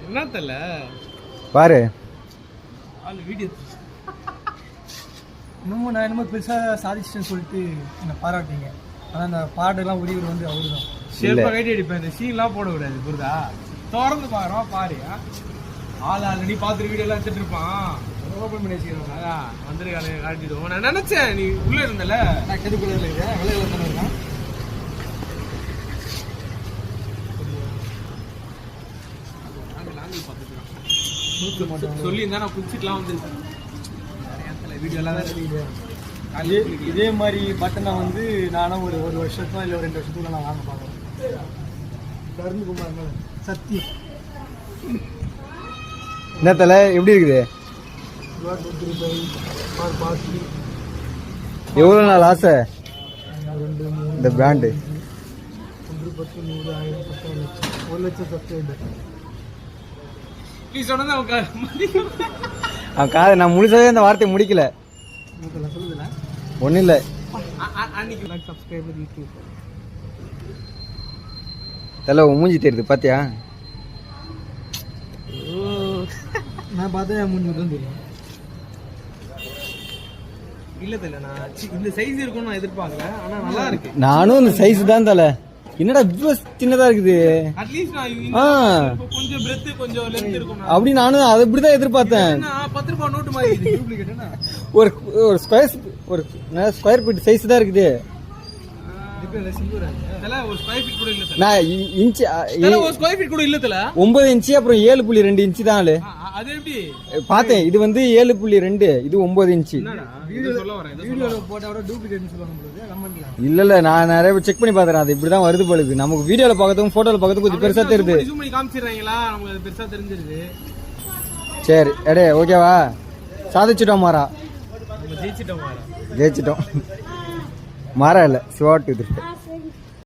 என்ன தெரியல பாரு வீடியோ. இன்னமும் நான் என்னமோ பெருசாக சாதிச்சிட்டேன்னு சொல்லிட்டு என்னை பாராட்டிங்க. ஆனால் அந்த பாடெல்லாம் உரியவர் வந்து அவரு தான். ஷேப்பாக கைட்டி அடிப்பேன். இந்த சீன்லாம் போடக்கூடாது புரியுதா? திறந்து பாக்குறோம் பாரு. ஆள் ஆல்ரெடி பார்த்துட்டு வீடியோலாம் எடுத்துட்டு இருப்பான். ஓப்பன் பண்ணி வச்சுக்கிறோம். அதான் வந்துருக்கானே காட்டிடுவோம். நான் நினைச்சேன் நீ உள்ள இருந்தல. நான் கெடுக்குள்ள இருக்கேன். விலையில தானே இருக்கான். சொல்லி இருந்தா நான் குளிச்சுட்டுலாம் வந்து வீடியோலாம் இதே மாதிரி பட்டனை வந்து நானும் ஒரு வருஷத்துக்கு இல்லை ஒரு 2 வருஷத்துக்கு நான் வாங்க பார்க்குறேன். கருந்து குமார் சத்தியம் என்னத்தல எப்படி இருக்குது? எவ்வளோ நாள் ஆசை இந்த பிராண்டு? 1 10 100 1000 10 லட்சம் 1 லட்சம் சப்ஸ்கிரைபர். நீ சொன்னது அவன் காது நான் முழுசாவே அந்த வார்த்தையை முடிக்கல. சொல்லுதுல ஒன்றும் இல்லை. அன்னைக்கு சப்ஸ்கிரைபர் யூடியூப் தலை மூஞ்சி தெரியுது பாத்தியா? நான் பார்த்தா என் மூஞ்சி தான் தெரியும். இல்ல தெரியல நான் இந்த சைஸ் இருக்கும்னு நான் எதிர்பார்க்கல. ஆனா நல்லா இருக்கு. நானும் இந்த சைஸ் தான் தலை. என்னடா இவ்வளோ சின்னதா இருக்குது? அட்லீஸ்ட் நான் கொஞ்சம் பிரெத் கொஞ்சம் லென்த் இருக்கும். அப்படி நானும் அதை இப்படிதான் எதிர்பார்த்தேன். 10 ரூபாய் நோட்டு மாதிரி டூப்ளிகேட்னா ஒரு ஸ்கொயர் ஃபீட் சைஸ் தான் இருக்குது. ஒரு ஸ்கொயர் ஃபீட் கூட இல்ல. நான் இன்ச் ஒரு ஸ்கொயர் ஃபீட் கூட இல்ல தல. 9 இன்ச் அப்புறம் 7.2 இன்ச் தான். அது எப்படி பார்த்தேன்? இது வந்து 7.2, இது 9 இன்ச். வீடியோல போட்டா கூட டூப்ளிகேட்னு சொல்லுவாங்க. இல்ல நான் நிறைய செக் பண்ணி பாக்குறேன். அது இப்படிதான் வருது போலுது. நமக்கு வீடியோல பார்க்கறதுக்கும் போட்டோல பார்க்கறதுக்கும் கொஞ்சம் பெருசா தெரியுது. ஜூம் பண்ணி காமிச்சிடுறாங்களா? நமக்கு பெருசா தெரிஞ்சிருது. சரி எடே ஓகேவா? சாதிச்சிட்டோம் மாறா. ஜெயிச்சிட்டோம். மாறா இல்ல சிவாட்டு திருட்டு.